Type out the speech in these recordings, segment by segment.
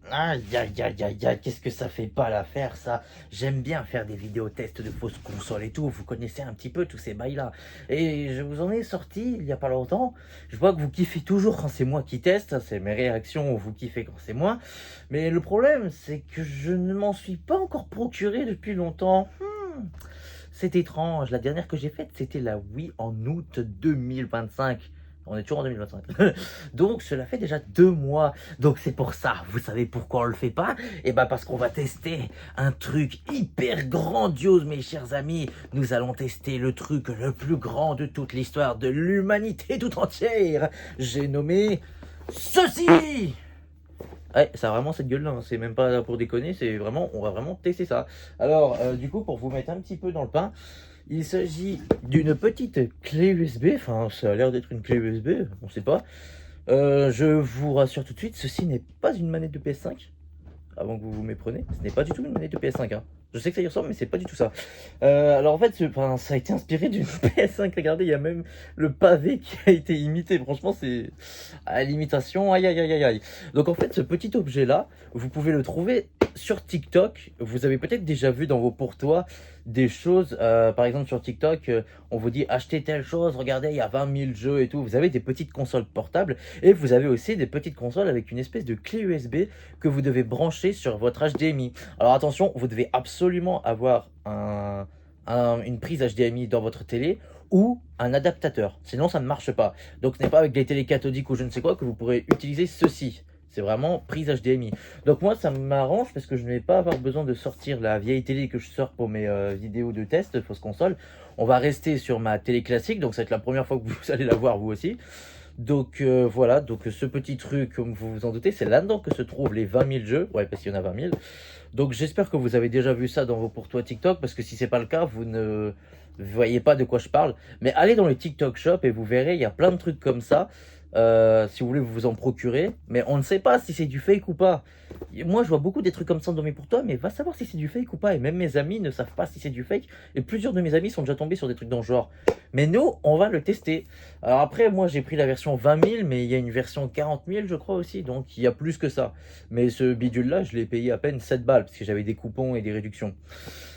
Aïe, aïe, aïe, aïe, aïe, qu'est-ce que ça fait pas l'affaire, ça. J'aime bien faire des vidéos tests de fausses consoles et tout. Vous connaissez un petit peu tous ces bails-là. Et je vous en ai sorti il y a pas longtemps. Je vois que vous kiffez toujours quand c'est moi qui teste. C'est mes réactions, vous kiffez quand c'est moi. Mais le problème, c'est que je ne m'en suis pas encore procuré depuis longtemps. C'est étrange. La dernière que j'ai faite, c'était la Wii en août 2025. On est toujours en 2025. Donc cela fait déjà 2 mois. Donc c'est pour ça. Vous savez pourquoi on le fait pas? Eh ben parce qu'on va tester un truc hyper grandiose, mes chers amis. Nous allons tester le truc le plus grand de toute l'histoire de l'humanité tout entière. J'ai nommé ceci. Ouais, ça a vraiment cette gueule-là, hein. C'est même pas pour déconner, c'est vraiment, on va vraiment tester ça. Alors, du coup, pour vous mettre un petit peu dans le pain, il s'agit d'une petite clé USB, enfin, ça a l'air d'être une clé USB, on sait pas. Je vous rassure tout de suite, ceci n'est pas une manette de PS5, avant que vous vous méprenez, ce n'est pas du tout une manette de PS5, hein. Je sais que ça y ressemble, mais c'est pas du tout ça. Alors en fait, enfin, ça a été inspiré d'une PS5. Regardez, il y a même le pavé qui a été imité. Franchement, c'est à l'imitation. Aïe, aïe, aïe, aïe, aïe. Donc en fait, ce petit objet-là, vous pouvez le trouver sur TikTok. Vous avez peut-être déjà vu dans vos pourtois des choses. Par exemple, sur TikTok, on vous dit achetez telle chose. Regardez, il y a 20 000 jeux et tout. Vous avez des petites consoles portables et vous avez aussi des petites consoles avec une espèce de clé USB que vous devez brancher sur votre HDMI. Alors attention, vous devez absolument avoir une prise HDMI dans votre télé ou un adaptateur. Sinon, ça ne marche pas. Donc, ce n'est pas avec des télés cathodiques ou je ne sais quoi que vous pourrez utiliser ceci. C'est vraiment prise HDMI. Donc moi, ça m'arrange parce que je ne vais pas avoir besoin de sortir la vieille télé que je sors pour mes vidéos de test, de fausse console. On va rester sur ma télé classique, donc ça va être la première fois que vous allez la voir vous aussi. Donc voilà, donc ce petit truc, comme vous vous en doutez, c'est là-dedans que se trouvent les 20 000 jeux. Ouais, parce qu'il y en a 20 000. Donc j'espère que vous avez déjà vu ça dans vos pourtois TikTok, parce que si c'est pas le cas, vous ne voyez pas de quoi je parle. Mais allez dans le TikTok Shop et vous verrez, il y a plein de trucs comme ça. Si vous voulez vous en procurer, mais on ne sait pas si c'est du fake ou pas. Moi, je vois beaucoup des trucs comme ça dans mes pourtois, mais va savoir si c'est du fake ou pas. Et même mes amis ne savent pas si c'est du fake. Et plusieurs de mes amis sont déjà tombés sur des trucs dans le genre. Mais nous, on va le tester. Alors après, moi, j'ai pris la version 20 000, mais il y a une version 40 000, je crois aussi. Donc, il y a plus que ça. Mais ce bidule-là, je l'ai payé à peine 7 balles, parce que j'avais des coupons et des réductions.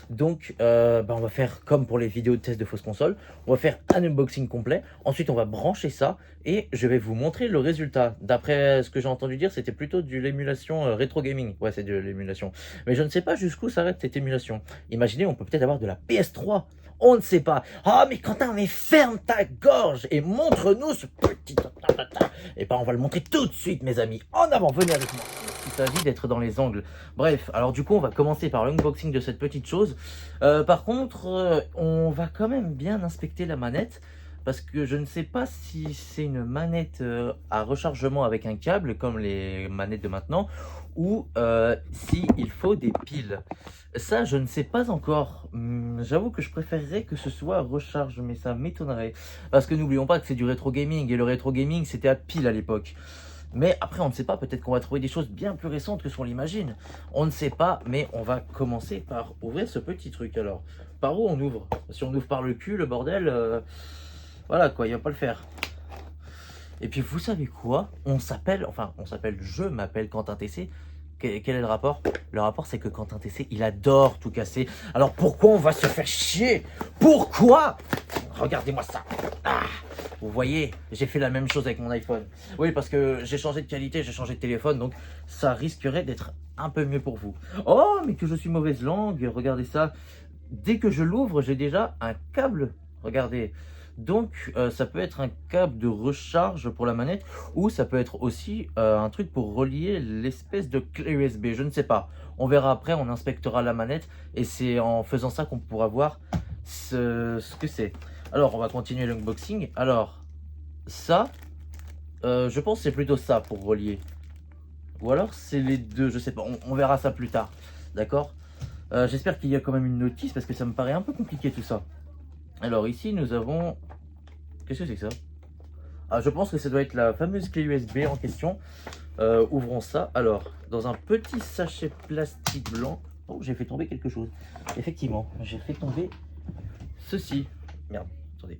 Donc, on va faire comme pour les vidéos de test de fausses consoles. On va faire un unboxing complet. Ensuite, on va brancher ça et je vais vous montrer le résultat. D'après ce que j'ai entendu dire, c'était plutôt de l'émulation rétro gaming. Ouais, c'est de l'émulation. Mais je ne sais pas jusqu'où s'arrête cette émulation. Imaginez, on peut peut-être avoir de la PS3. On ne sait pas. Ah, mais Quentin, mais ferme ta gorge et montre-nous ce petit... Et ben, on va le montrer tout de suite, mes amis. En avant, venez avec moi. Il s'agit d'être dans les angles. Bref, alors du coup, on va commencer par l'unboxing de cette petite chose. Par contre, on va quand même bien inspecter la manette. Parce que je ne sais pas si c'est une manette à rechargement avec un câble, comme les manettes de maintenant, ou si il faut des piles. Ça, je ne sais pas encore. J'avoue que je préférerais que ce soit à recharge, mais ça m'étonnerait. Parce que n'oublions pas que c'est du rétro gaming, et le rétro gaming, c'était à pile à l'époque. Mais après, on ne sait pas, peut-être qu'on va trouver des choses bien plus récentes que ce qu'on l'imagine. On ne sait pas, mais on va commencer par ouvrir ce petit truc. Alors, par où on ouvre? Si on ouvre par le cul, le bordel, voilà quoi, il va pas le faire. Et puis, vous savez quoi? Je m'appelle Quentin TC. Quel est le rapport? Le rapport, c'est que Quentin TC, il adore tout casser. Alors, pourquoi on va se faire chier? Pourquoi? Regardez-moi ça. Ah, vous voyez, j'ai fait la même chose avec mon iPhone. Oui, parce que j'ai changé de qualité, j'ai changé de téléphone, donc ça risquerait d'être un peu mieux pour vous. Oh, mais que je suis mauvaise langue, regardez ça. Dès que je l'ouvre, j'ai déjà un câble. Regardez. Donc, ça peut être un câble de recharge pour la manette ou ça peut être aussi un truc pour relier l'espèce de clé USB. Je ne sais pas. On verra après, on inspectera la manette et c'est en faisant ça qu'on pourra voir ce que c'est. Alors, on va continuer l'unboxing. Alors, ça, je pense que c'est plutôt ça pour relier. Ou alors, c'est les deux, je sais pas. On verra ça plus tard. D'accord? J'espère qu'il y a quand même une notice parce que ça me paraît un peu compliqué tout ça. Alors, ici, nous avons... Qu'est-ce que c'est que ça? Ah, je pense que ça doit être la fameuse clé USB en question. Ouvrons ça. Alors, dans un petit sachet plastique blanc... Oh, j'ai fait tomber quelque chose. Effectivement, j'ai fait tomber ceci. Merde, attendez.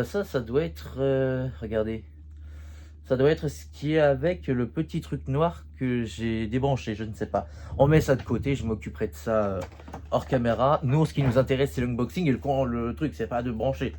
Ça doit être... regardez. Ça doit être ce qui est avec le petit truc noir que j'ai débranché, je ne sais pas. On met ça de côté, je m'occuperai de ça hors caméra. Nous, ce qui nous intéresse, c'est l'unboxing et le truc, c'est pas de brancher.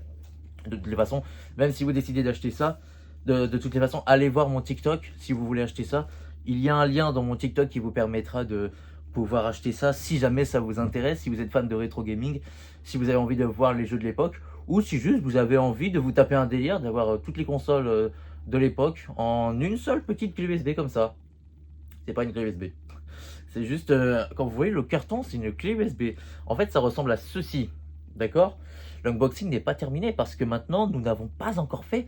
De toutes les façons, même si vous décidez d'acheter ça, de toutes les façons, allez voir mon TikTok si vous voulez acheter ça. Il y a un lien dans mon TikTok qui vous permettra de pouvoir acheter ça si jamais ça vous intéresse, si vous êtes fan de rétro gaming, si vous avez envie de voir les jeux de l'époque, ou si juste vous avez envie de vous taper un délire, d'avoir toutes les consoles de l'époque en une seule petite clé USB comme ça. C'est pas une clé USB. C'est juste, quand vous voyez le carton, c'est une clé USB. En fait, ça ressemble à ceci. D'accord? L'unboxing n'est pas terminé parce que maintenant, nous n'avons pas encore fait.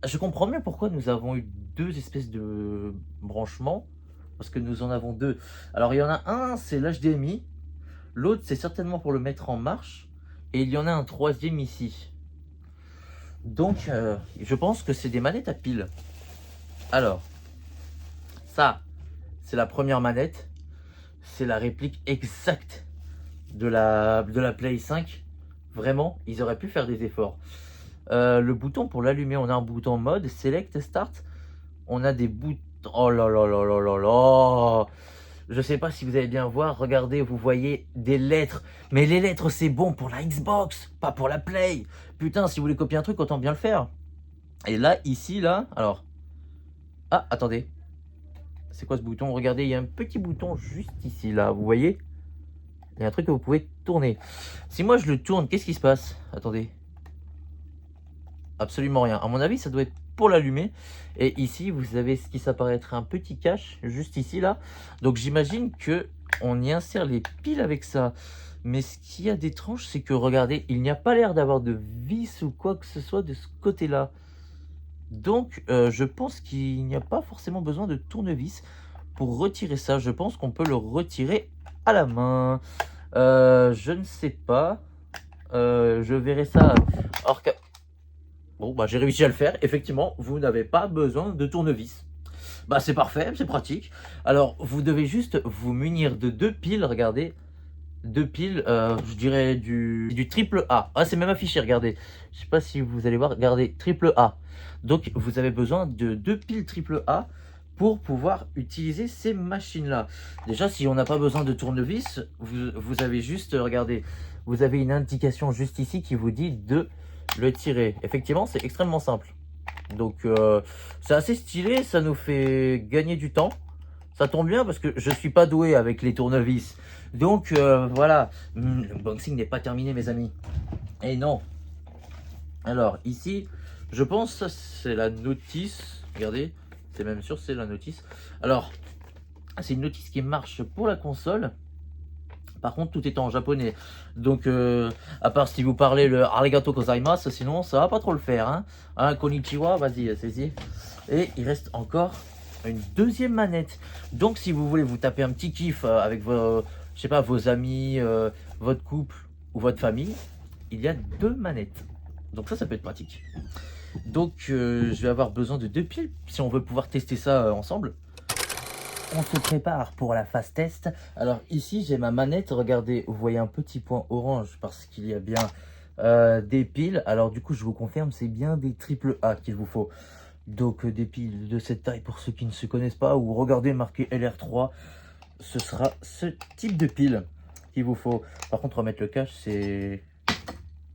Je comprends mieux pourquoi nous avons eu deux espèces de branchements. Parce que nous en avons deux. Alors, il y en a un, c'est l'HDMI. L'autre, c'est certainement pour le mettre en marche. Et il y en a un troisième ici. Donc, je pense que c'est des manettes à pile. Alors, ça, c'est la première manette. C'est la réplique exacte de la Play 5. Vraiment, ils auraient pu faire des efforts. Le bouton pour l'allumer, on a un bouton mode, select, start. On a des boutons. Oh là là là là là là. Je sais pas si vous allez bien voir. Regardez, vous voyez des lettres. Mais les lettres, c'est bon pour la Xbox, pas pour la Play. Putain, si vous voulez copier un truc, autant bien le faire. Et là, ici, là, alors. Ah, attendez. C'est quoi ce bouton? Regardez, il y a un petit bouton juste ici, là. Vous voyez? Il y a un truc que vous pouvez tourner. Si moi je le tourne, qu'est-ce qui se passe? Attendez. Absolument rien. À mon avis, ça doit être pour l'allumer. Et ici, vous avez ce qui s'apparaîtra un petit cache, juste ici, là. Donc j'imagine que on y insère les piles avec ça. Mais ce qui est d'étrange, c'est que, regardez, il n'y a pas l'air d'avoir de vis ou quoi que ce soit de ce côté-là. Donc, je pense qu'il n'y a pas forcément besoin de tournevis pour retirer ça. Je pense qu'on peut le retirer à la main. Je ne sais pas. Je verrai ça hors cas. Bon, bah j'ai réussi à le faire. Effectivement, vous n'avez pas besoin de tournevis. Bah c'est parfait, c'est pratique. Alors, vous devez juste vous munir de deux piles, regardez. Deux piles, je dirais du triple A. Ah, c'est même affiché, regardez. Je sais pas si vous allez voir, regardez, triple A. Donc, vous avez besoin de deux piles triple A pour pouvoir utiliser ces machines-là. Déjà, si on n'a pas besoin de tournevis, vous avez juste, regardez, vous avez une indication juste ici qui vous dit de le tirer. Effectivement, c'est extrêmement simple. Donc, c'est assez stylé, ça nous fait gagner du temps. Ça tombe bien parce que je suis pas doué avec les tournevis. Donc, voilà, l'unboxing n'est pas terminé, mes amis. Et non. Alors, ici, je pense que c'est la notice. Regardez, c'est même sûr, c'est la notice. Alors, c'est une notice qui marche pour la console. Par contre, tout est en japonais. Donc, à part si vous parlez le arigato gozaimasu, sinon ça va pas trop le faire. Hein, konnichiwa, vas-y, c'est-y. Et il reste encore une deuxième manette. Donc, si vous voulez vous taper un petit kiff avec vos, je sais pas, vos amis, votre couple ou votre famille, il y a deux manettes. Donc ça peut être pratique. Donc, je vais avoir besoin de deux piles si on veut pouvoir tester ça ensemble. On se prépare pour la phase test. Alors ici j'ai ma manette, regardez, vous voyez un petit point orange parce qu'il y a bien des piles. Alors du coup je vous confirme, c'est bien des triple A qu'il vous faut. Donc des piles de cette taille pour ceux qui ne se connaissent pas, ou regardez marqué LR3, ce sera ce type de pile qu'il vous faut. Par contre remettre le cache, c'est...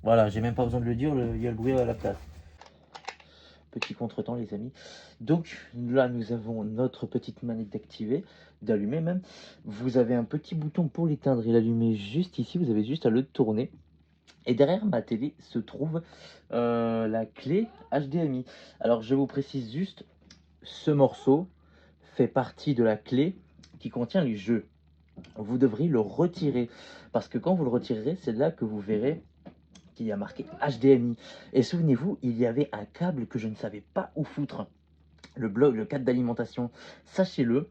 Voilà, j'ai même pas besoin de le dire, il y a le bruit à la place. Petit contretemps les amis. Donc là nous avons notre petite manette d'activer, d'allumer même. Vous avez un petit bouton pour l'éteindre et l'allumer juste ici, vous avez juste à le tourner. Et derrière ma télé se trouve la clé HDMI. Alors je vous précise juste, ce morceau fait partie de la clé qui contient les jeux. Vous devrez le retirer parce que quand vous le retirerez, c'est là que vous verrez qu'il y a marqué HDMI. Et souvenez-vous, il y avait un câble que je ne savais pas où foutre. Le câble d'alimentation. Sachez-le,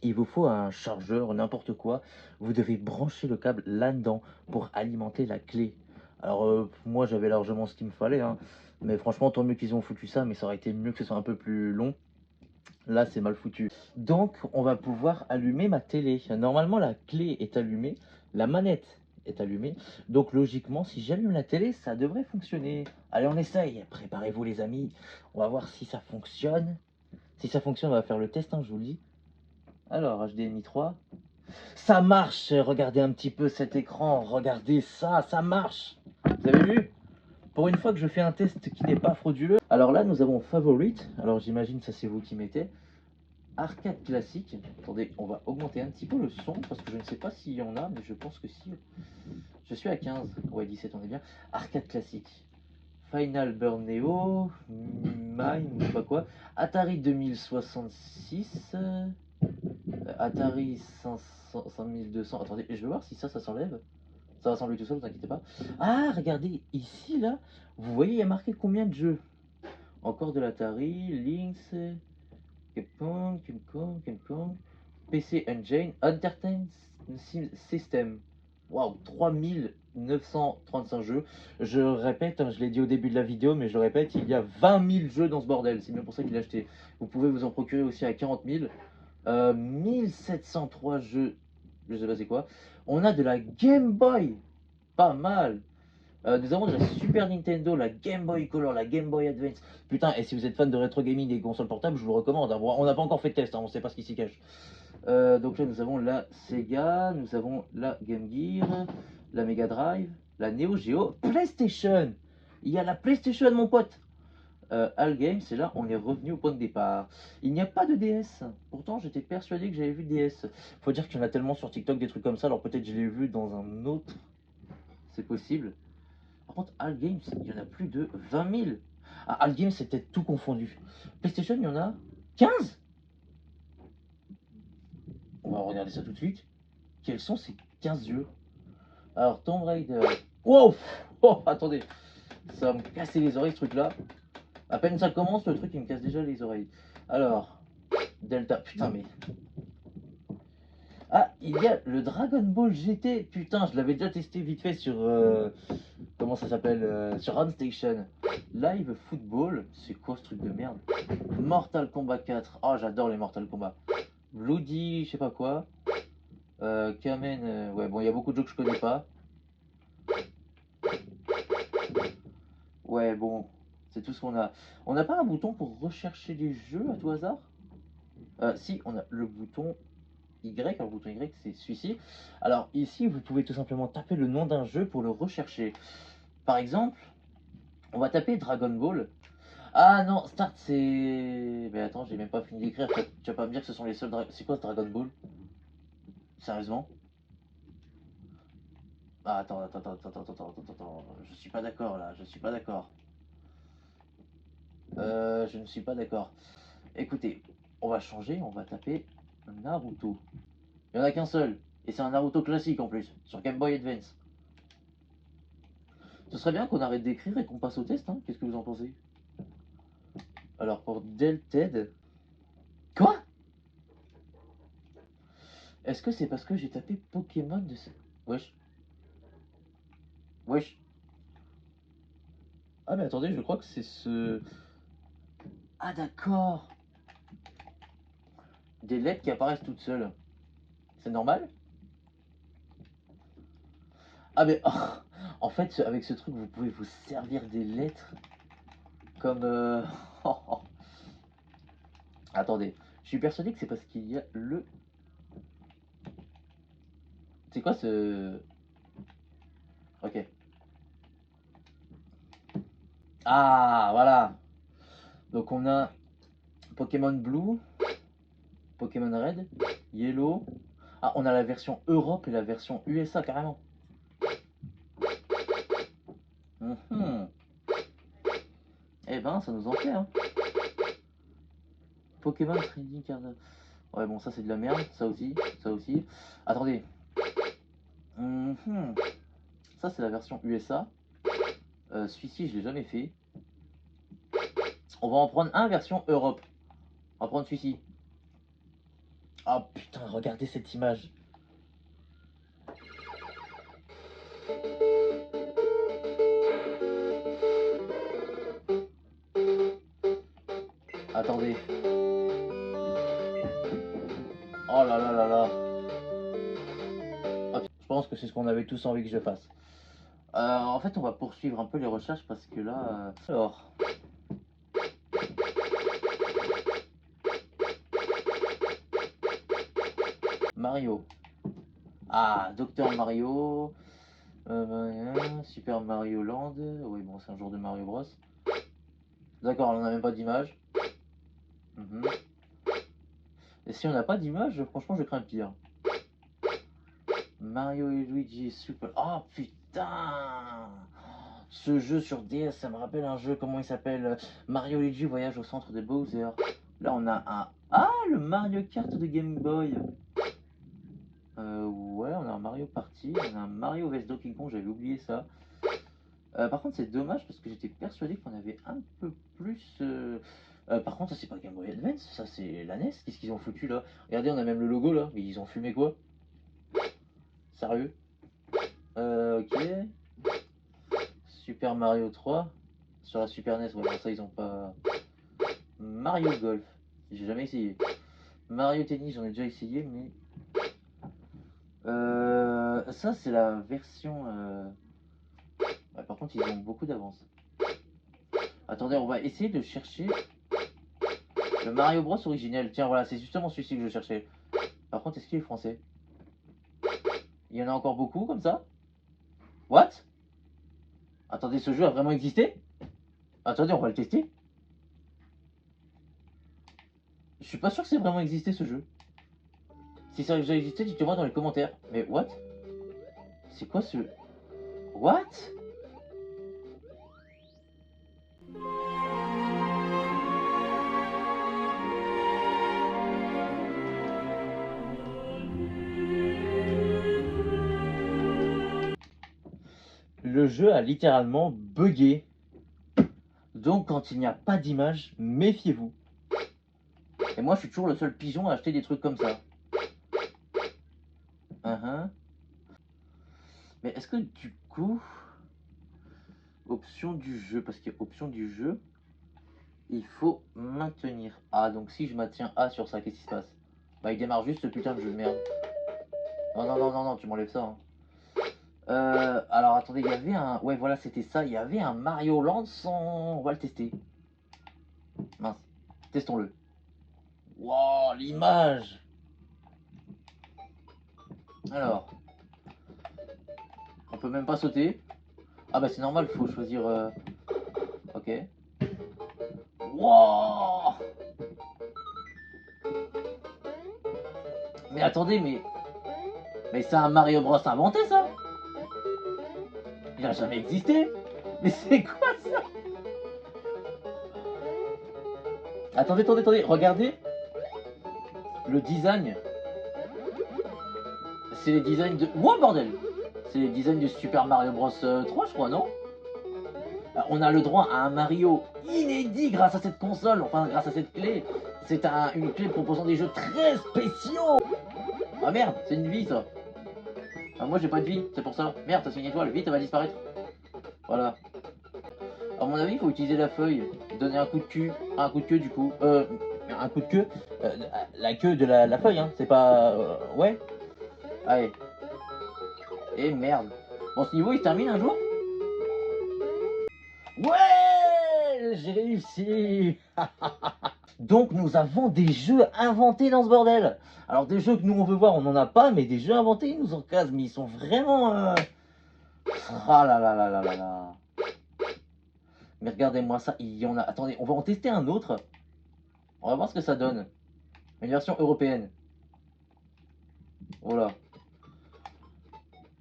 il vous faut un chargeur, n'importe quoi. Vous devez brancher le câble là-dedans pour alimenter la clé. Alors, moi, j'avais largement ce qu'il me fallait. Mais franchement, tant mieux qu'ils ont foutu ça, mais ça aurait été mieux que ce soit un peu plus long. Là, c'est mal foutu. Donc, on va pouvoir allumer ma télé. Normalement, la clé est allumée. La manette est allumé. Donc logiquement, si j'allume la télé, ça devrait fonctionner. Allez, on essaye. Préparez-vous les amis. On va voir si ça fonctionne. Si ça fonctionne, on va faire le test, hein, je vous le dis. Alors, HDMI 3. Ça marche. Regardez un petit peu cet écran. Regardez ça, ça marche. Vous avez vu? Pour une fois que je fais un test qui n'est pas frauduleux. Alors là, nous avons Favorite. Alors j'imagine ça c'est vous qui mettez. Arcade classique. Attendez, on va augmenter un petit peu le son parce que je ne sais pas s'il y en a, mais je pense que si. Je suis à 15. Ouais, 17, on est bien. Arcade classique. Final Burn Neo. Mine, je sais pas quoi. Atari 2066. Atari 500, 5200. Attendez, je vais voir si ça s'enlève. Ça va s'enlever tout seul, vous inquiétez pas. Ah, regardez, ici, là, vous voyez, il y a marqué combien de jeux. Encore de l'Atari, Lynx, Capcom, PC Engine, Entertainment System. Waouh, 3935 jeux. Je répète, hein, je l'ai dit au début de la vidéo, mais je le répète, il y a 20 000 jeux dans ce bordel. C'est bien pour ça qu'il l'a acheté. Vous pouvez vous en procurer aussi à 40 000. 1703 jeux, je sais pas c'est quoi. On a de la Game Boy, pas mal. Nous avons de la Super Nintendo, la Game Boy Color, la Game Boy Advance. Putain, et si vous êtes fan de rétro gaming et consoles portables, je vous le recommande. Hein. On n'a pas encore fait de test, hein, on ne sait pas ce qui s'y cache. Donc là, nous avons la Sega, nous avons la Game Gear, la Mega Drive, la Neo Geo, PlayStation. Il y a la PlayStation, mon pote. All Games, c'est là, on est revenu au point de départ. Il n'y a pas de DS. Pourtant, j'étais persuadé que j'avais vu DS. Faut dire qu'il y en a tellement sur TikTok des trucs comme ça, alors peut-être je l'ai vu dans un autre. C'est possible. Par contre, All Games, il y en a plus de 20 000. Ah, All Games, c'est peut-être tout confondu. PlayStation, il y en a 15. On va regarder ça tout de suite. Quels sont ces 15 jeux? Alors, Tomb Raider. Wow. Oh, attendez. Ça va me casser les oreilles, ce truc-là. À peine ça commence, le truc, il me casse déjà les oreilles. Alors, Delta. Putain, mais... Ah, il y a le Dragon Ball GT. Putain, je l'avais déjà testé vite fait sur... comment ça s'appelle sur Station. Live Football. C'est quoi ce truc de merde? Mortal Kombat 4. Oh, j'adore les Mortal Kombat. Bloody, je sais pas quoi. Kamen. Ouais, bon, il y a beaucoup de jeux que je connais pas. Ouais, bon, c'est tout ce qu'on a. On n'a pas un bouton pour rechercher les jeux à tout hasard? Si, on a le bouton Y. Alors, le bouton Y, c'est celui-ci. Alors, ici, vous pouvez tout simplement taper le nom d'un jeu pour le rechercher. Par exemple, on va taper Dragon Ball. Ah non, Start, c'est... Mais attends, j'ai même pas fini d'écrire. Tu vas pas me dire que ce sont les seuls... C'est quoi ce Dragon Ball? Sérieusement? Ah, attends. Je suis pas d'accord, là. Je suis pas d'accord. Je ne suis pas d'accord. Écoutez, on va changer, on va taper Naruto. Il n'y en a qu'un seul. Et c'est un Naruto classique en plus, sur Game Boy Advance. Ce serait bien qu'on arrête d'écrire et qu'on passe au test, hein. Qu'est-ce que vous en pensez? Alors pour Delted... Quoi? Est-ce que c'est parce que j'ai tapé Pokémon de ce... Wesh. Wesh. Ah mais attendez, je crois que c'est ce... Ah d'accord. Des lettres qui apparaissent toutes seules. C'est normal? Ah mais... en fait, avec ce truc, vous pouvez vous servir des lettres comme... Attendez, je suis persuadé que c'est parce qu'il y a le... C'est quoi ce... Ok. Ah, voilà. Donc on a Pokémon Blue, Pokémon Red, Yellow. Ah, on a la version Europe et la version USA carrément. Mhm. Eh ben, ça nous en fait, hein. Pokémon Trading Card. Ouais, bon, ça c'est de la merde. Ça aussi, ça aussi. Attendez. Mhm. Ça c'est la version USA. Celui-ci, je l'ai jamais fait. On va en prendre un version Europe. On va prendre celui-ci. Ah putain, regardez cette image. Attendez. Oh là là là là. Ah, je pense pense que c'est ce qu'on avait tous envie que je fasse. En fait, on va poursuivre un peu les recherches parce que là... Alors... Mario. Ah, Docteur Mario... Super Mario Land... Oui, bon, c'est un jour de Mario Bros. D'accord, on n'a même pas d'image. Et si on n'a pas d'image, franchement, je crains le pire. Mario et Luigi Super... Oh, putain! Ce jeu sur DS, ça me rappelle un jeu, comment il s'appelle? Mario et Luigi Voyage au centre de Bowser. Là, on a un... Ah, le Mario Kart de Game Boy. Ouais, on a un Mario Party, on a un Mario vs Donkey Kong, j'avais oublié ça. Par contre, c'est dommage parce que j'étais persuadé qu'on avait un peu plus... par contre, ça c'est pas Game Boy Advance, ça c'est la NES. Qu'est-ce qu'ils ont foutu là? Regardez, on a même le logo là, mais ils ont fumé quoi? Sérieux? Ok. Super Mario 3 sur la Super NES, ouais, bon, ça ils ont pas. Mario Golf, j'ai jamais essayé. Mario Tennis, j'en ai déjà essayé, mais. Ça, c'est la version. Ouais, par contre, ils ont beaucoup d'avance. Attendez, on va essayer de chercher le Mario Bros originel. Tiens, voilà, c'est justement celui-ci que je cherchais. Par contre, est-ce qu'il est français? Il y en a encore beaucoup comme ça? What? Attendez, ce jeu a vraiment existé? Attendez, on va le tester. Je suis pas sûr que c'est vraiment existé ce jeu. Si ça a déjà existé, dites-moi dans les commentaires. Mais what? C'est quoi ce... What? Le jeu a littéralement bugué. Donc quand il n'y a pas d'image, méfiez-vous. Et moi je suis toujours le seul pigeon à acheter des trucs comme ça. Mais est-ce que du coup... Option du jeu, parce qu'il y a option du jeu, il faut maintenir A. Donc si je maintiens A sur ça, qu'est-ce qui se passe? Bah il démarre juste ce putain de jeu de merde. Non, non, non, non, non, tu m'enlèves ça. Hein. Alors attendez, il y avait un... Ouais voilà, c'était ça. Il y avait un Mario Land sans... On va le tester. Mince. Testons-le. Wow, l'image. Alors. On peut même pas sauter. Ah bah c'est normal, faut choisir... Ok. Wow. Mais attendez, mais... Mais c'est un Mario Bros inventé ça. Il a jamais existé. Mais c'est quoi ça? Attendez, attendez, attendez, regardez. Le design. C'est les designs de... Wow, bordel. C'est les designs de Super Mario Bros 3, je crois, non? On a le droit à un Mario inédit grâce à cette console, enfin grâce à cette clé. C'est une clé proposant des jeux très spéciaux. Ah merde, c'est une vie ça. Ah, moi j'ai pas de vie, c'est pour ça. Merde, ça c'est une étoile, vite elle va disparaître. Voilà. À mon avis, il faut utiliser la feuille, donner un coup de cul, un coup de queue du coup. Un coup de queue, la queue de la feuille, hein, c'est pas... ouais. Allez. Et merde. Bon, ce niveau il se termine un jour? Ouais, j'ai réussi. Donc nous avons des jeux inventés dans ce bordel. Alors des jeux que nous on veut voir, on n'en a pas, mais des jeux inventés, ils nous en casent, mais ils sont vraiment... Ah là là là là là là. Mais regardez-moi ça, il y en a... Attendez, on va en tester un autre. On va voir ce que ça donne. Une version européenne. Voilà.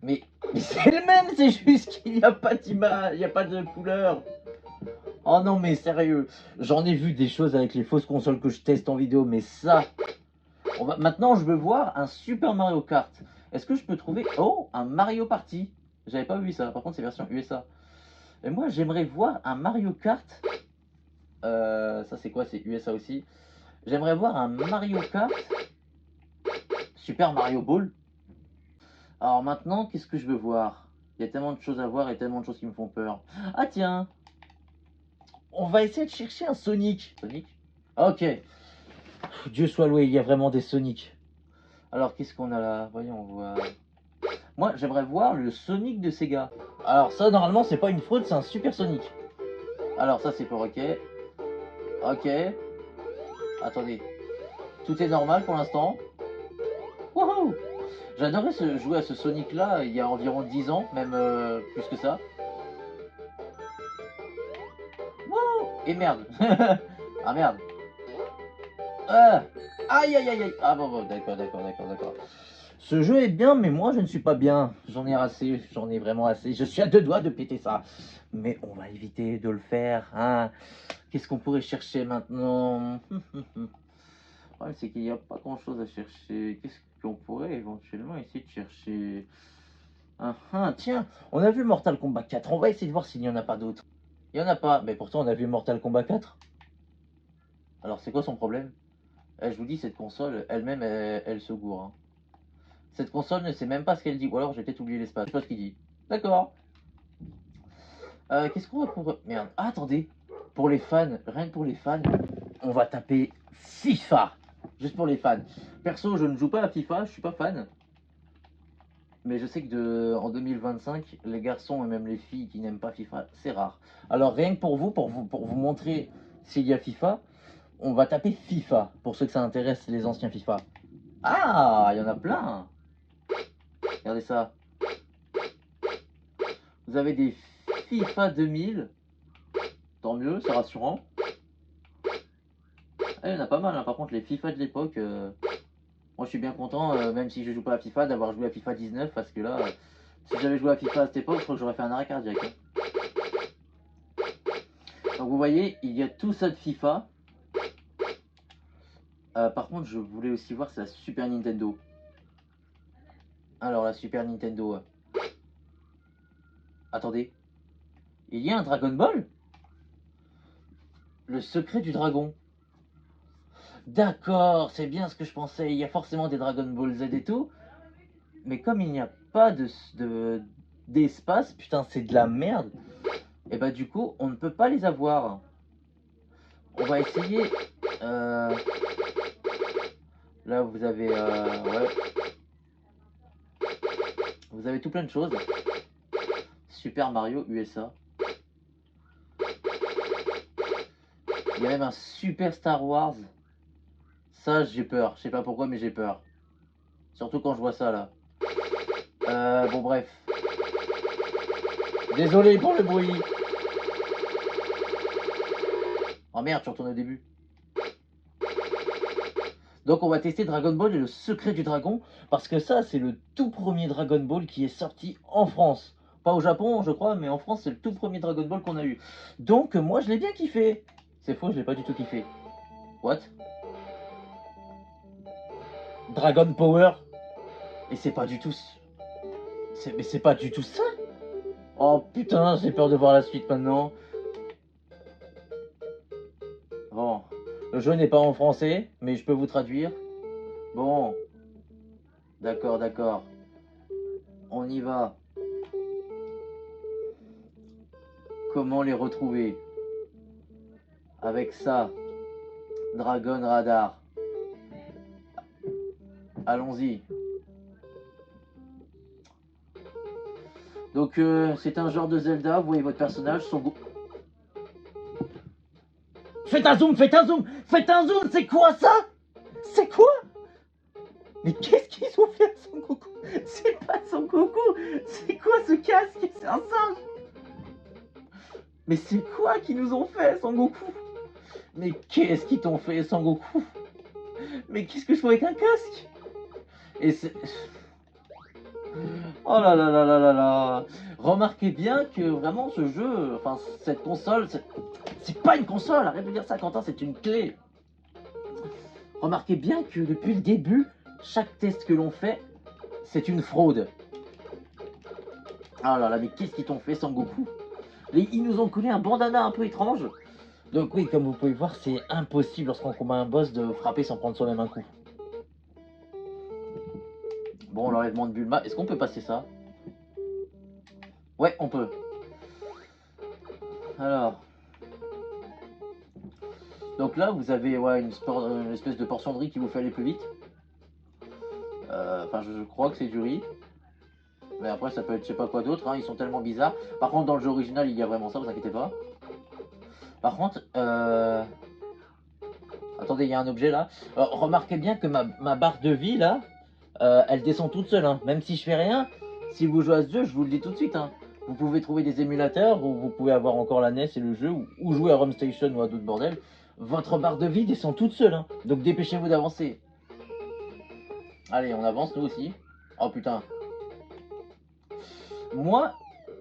Mais c'est le même, c'est juste qu'il n'y a pas d'image, il n'y a pas de couleur. Oh non mais sérieux, j'en ai vu des choses avec les fausses consoles que je teste en vidéo, mais ça... Maintenant je veux voir un Super Mario Kart. Est-ce que je peux trouver... Oh, un Mario Party. J'avais pas vu ça, par contre c'est version USA. Et moi j'aimerais voir un Mario Kart. Ça c'est quoi? C'est USA aussi. J'aimerais voir un Mario Kart. Super Mario Ball. Alors maintenant, qu'est-ce que je veux voir? Il y a tellement de choses à voir et tellement de choses qui me font peur. Ah tiens, on va essayer de chercher un Sonic. Sonic? Ok. Dieu soit loué, il y a vraiment des Sonic. Alors qu'est-ce qu'on a là? Voyons voir. Moi, j'aimerais voir le Sonic de Sega. Alors ça, normalement, c'est pas une fraude, c'est un Super Sonic. Alors ça, c'est pour OK. OK. Attendez. Tout est normal pour l'instant. Wouhou! J'adorais jouer à ce Sonic là il y a environ 10 ans, même plus que ça. Wouh! Et merde! Ah merde! Ah! Aïe aïe aïe aïe! Ah bon, d'accord, d'accord, d'accord, d'accord. Ce jeu est bien, mais moi je ne suis pas bien. J'en ai assez, j'en ai vraiment assez. Je suis à deux doigts de péter ça. Mais on va éviter de le faire, hein. Qu'est-ce qu'on pourrait chercher maintenant? Le problème, c'est qu'il n'y a pas grand-chose à chercher. Qu'est-ce qu'on pourrait éventuellement essayer de chercher? Ah, ah, tiens, on a vu Mortal Kombat 4. On va essayer de voir s'il n'y en a pas d'autres. Il n'y en a pas, mais pourtant on a vu Mortal Kombat 4. Alors c'est quoi son problème? Je vous dis, cette console, elle-même, elle se gourre, hein. Cette console ne sait même pas ce qu'elle dit. Ou alors j'ai peut-être oublié l'espace. Je sais pas ce qu'il dit. D'accord. Qu'est-ce qu'on va pour... Merde. Ah, attendez. Pour les fans, rien que pour les fans, on va taper FIFA. Juste pour les fans. Perso, je ne joue pas à FIFA, je suis pas fan. Mais je sais que en 2025, les garçons et même les filles qui n'aiment pas FIFA, c'est rare. Alors rien que pour vous montrer s'il y a FIFA, on va taper FIFA. Pour ceux que ça intéresse, les anciens FIFA. Ah, il y en a plein. Regardez ça. Vous avez des FIFA 2000. Tant mieux, c'est rassurant. Ah, il y en a pas mal, hein. Par contre, les FIFA de l'époque, moi je suis bien content, même si je joue pas à FIFA, d'avoir joué à FIFA 19. Parce que là, si j'avais joué à FIFA à cette époque, je crois que j'aurais fait un arrêt cardiaque, hein. Donc vous voyez, il y a tout ça de FIFA. Par contre, je voulais aussi voir, c'est la Super Nintendo. Alors, la Super Nintendo. Attendez. Il y a un Dragon Ball? Le secret du dragon. D'accord, c'est bien ce que je pensais. Il y a forcément des Dragon Ball Z et tout. Mais comme il n'y a pas d'espace, putain, c'est de la merde. Et bah, du coup, on ne peut pas les avoir. On va essayer. Là, vous avez. Ouais. Vous avez tout plein de choses. Super Mario USA. Il y a même un Super Star Wars. Ça, j'ai peur. Je sais pas pourquoi, mais j'ai peur. Surtout quand je vois ça, là. Bon, bref. Désolé pour le bruit. Oh merde, je retourne au début. Donc, on va tester Dragon Ball et le secret du dragon. Parce que ça, c'est le tout premier Dragon Ball qui est sorti en France. Pas au Japon, je crois, mais en France, c'est le tout premier Dragon Ball qu'on a eu. Donc, moi, je l'ai bien kiffé. C'est faux, je l'ai pas du tout kiffé. What? Dragon Power? Et c'est pas du tout... Mais c'est pas du tout ça. Oh putain, j'ai peur de voir la suite maintenant. Bon, le jeu n'est pas en français, mais je peux vous traduire. Bon, d'accord, d'accord. On y va. Comment les retrouver? Avec ça, Dragon Radar. Allons-y. Donc, c'est un genre de Zelda. Vous voyez votre personnage, son goût. Faites un zoom, faites un zoom, faites un zoom. C'est quoi ça? C'est quoi? Mais qu'est-ce qu'ils ont fait à Son Goku? C'est pas Son Goku. C'est quoi ce casque? C'est un singe. Mais c'est quoi qu'ils nous ont fait, Son Goku? Mais qu'est-ce qu'ils t'ont fait, Son Goku? Mais qu'est-ce que je fais avec un casque? Et c'est... Oh là là là là là là. Remarquez bien que vraiment ce jeu, enfin cette console, c'est pas une console, arrête de dire ça Quentin, c'est une clé. Remarquez bien que depuis le début, chaque test que l'on fait, c'est une fraude. Ah là là, mais qu'est-ce qu'ils t'ont fait, Sangoku? Ils nous ont collé un bandana un peu étrange. Donc oui, comme vous pouvez voir, c'est impossible lorsqu'on combat un boss de frapper sans prendre soi-même un coup. Bon, l'enlèvement de Bulma, est-ce qu'on peut passer ça? Ouais, on peut. Alors. Donc là, vous avez ouais, une espèce de portion de riz qui vous fait aller plus vite. Enfin, je crois que c'est du riz. Mais après, ça peut être je sais pas quoi d'autre, hein, ils sont tellement bizarres. Par contre, dans le jeu original, il y a vraiment ça, vous inquiétez pas. Par contre, attendez, il y a un objet là. Remarquez bien que ma barre de vie là, elle descend toute seule, hein. Même si je fais rien, si vous jouez à ce jeu, je vous le dis tout de suite, hein. Vous pouvez trouver des émulateurs où vous pouvez avoir encore la NES et le jeu, ou jouer à Rome Station ou à d'autres bordels. Votre barre de vie descend toute seule, hein. Donc dépêchez-vous d'avancer. Allez, on avance nous aussi. Oh putain. Moi,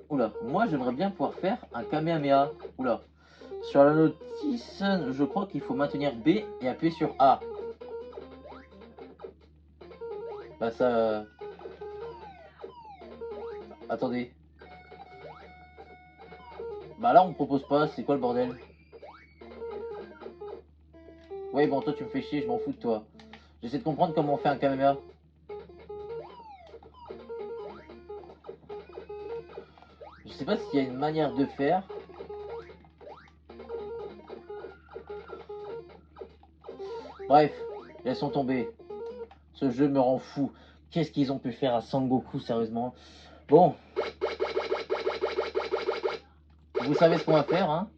oula, moi j'aimerais bien pouvoir faire un Kamehameha. Oula. Sur la notice, je crois qu'il faut maintenir B et appuyer sur A. Bah ça... Attendez. Bah là on me propose pas, c'est quoi le bordel? Ouais bon toi tu me fais chier, je m'en fous de toi. J'essaie de comprendre comment on fait un Kamehameha. Je sais pas s'il y a une manière de faire. Bref, laissons tomber. Ce jeu me rend fou. Qu'est-ce qu'ils ont pu faire à Sangoku, sérieusement? Bon. Vous savez ce qu'on va faire, hein?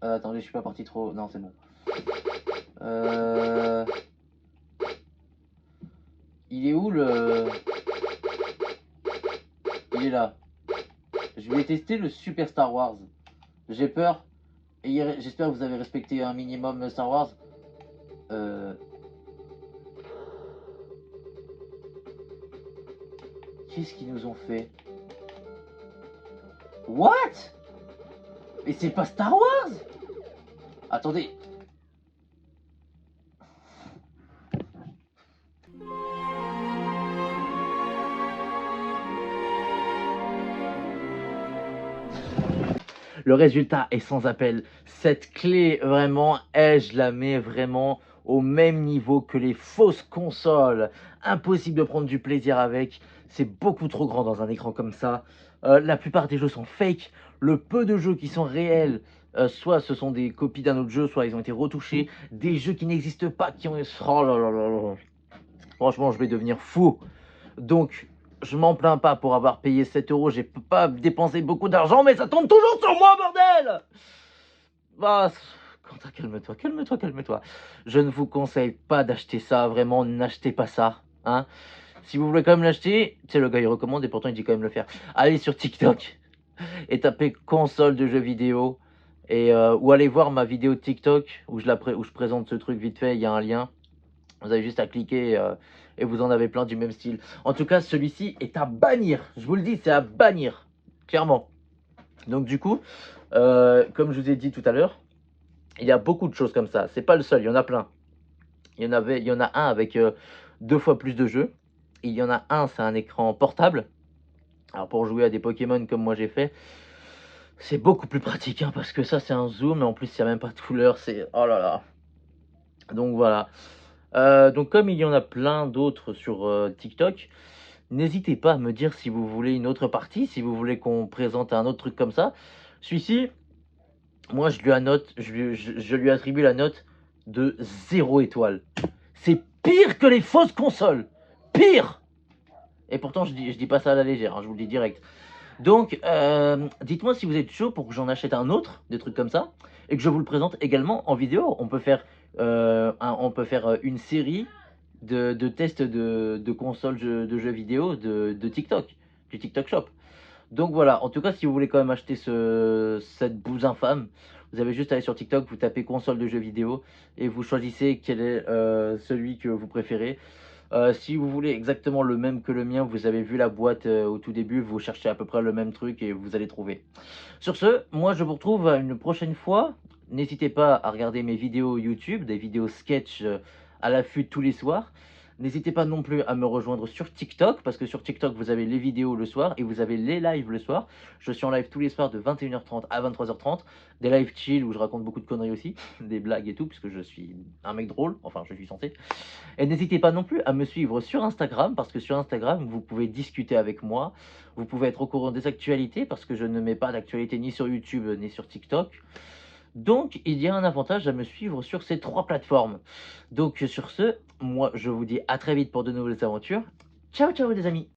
Attendez, je suis pas parti trop... Non, c'est bon. Il est où le... Il est là. Je vais tester le Super Star Wars. J'ai peur. Et j'espère que vous avez respecté un minimum Star Wars. Qu'est-ce qu'ils nous ont fait? What? Mais c'est pas Star Wars? Attendez. Le résultat est sans appel. Cette clé, vraiment, je la mets vraiment au même niveau que les fausses consoles. Impossible de prendre du plaisir avec. C'est beaucoup trop grand dans un écran comme ça. La plupart des jeux sont fake. Le peu de jeux qui sont réels, soit ce sont des copies d'un autre jeu, soit ils ont été retouchés. Des jeux qui n'existent pas, qui ont... Oh là là là là. Franchement, je vais devenir fou. Donc, je m'en plains pas pour avoir payé 7 euros. J'ai pas dépensé beaucoup d'argent, mais ça tombe toujours sur moi, bordel! Bah, Quentin, calme-toi, calme-toi, calme-toi. Je ne vous conseille pas d'acheter ça, vraiment, n'achetez pas ça. Hein. Si vous voulez quand même l'acheter, tu sais, le gars il recommande et pourtant il dit quand même le faire. Allez sur TikTok et tapez console de jeux vidéo. Ou allez voir ma vidéo de TikTok où je présente ce truc vite fait, il y a un lien. Vous avez juste à cliquer et vous en avez plein du même style. En tout cas, celui-ci est à bannir. Je vous le dis, c'est à bannir. Clairement. Donc du coup, comme je vous ai dit tout à l'heure, il y a beaucoup de choses comme ça. C'est pas le seul, il y en a plein. Il y en a un avec 2 fois plus de jeux. Il y en a un, c'est un écran portable. Alors pour jouer à des Pokémon comme moi j'ai fait, c'est beaucoup plus pratique. Hein, parce que ça, c'est un zoom. Et en plus, il n'y a même pas de couleur. C'est... Oh là là. Donc voilà. Donc comme il y en a plein d'autres sur TikTok, n'hésitez pas à me dire si vous voulez une autre partie, si vous voulez qu'on présente un autre truc comme ça. Celui-ci, moi je lui attribue la note de 0 étoile. C'est pire que les fausses consoles. Pire. Et pourtant je dis pas ça à la légère, hein, je vous le dis direct. Donc dites-moi si vous êtes chaud pour que j'en achète un autre, des trucs comme ça, et que je vous le présente également en vidéo. On peut faire une série de tests de consoles de jeux vidéo de TikTok, du TikTok Shop. Donc voilà, en tout cas, si vous voulez quand même acheter cette bouse infâme, vous avez juste à aller sur TikTok, vous tapez console de jeux vidéo et vous choisissez quel est celui que vous préférez. Si vous voulez exactement le même que le mien, vous avez vu la boîte au tout début, vous cherchez à peu près le même truc et vous allez trouver. Sur ce, moi je vous retrouve une prochaine fois. N'hésitez pas à regarder mes vidéos YouTube, des vidéos sketch à l'affût tous les soirs. N'hésitez pas non plus à me rejoindre sur TikTok, parce que sur TikTok, vous avez les vidéos le soir et vous avez les lives le soir. Je suis en live tous les soirs de 21h30 à 23h30. Des lives chill où je raconte beaucoup de conneries aussi, des blagues et tout, puisque je suis un mec drôle, enfin je suis censé. Et n'hésitez pas non plus à me suivre sur Instagram, parce que sur Instagram, vous pouvez discuter avec moi. Vous pouvez être au courant des actualités, parce que je ne mets pas d'actualité ni sur YouTube ni sur TikTok. Donc, il y a un avantage à me suivre sur ces 3 plateformes. Donc, sur ce, moi, je vous dis à très vite pour de nouvelles aventures. Ciao, ciao les amis!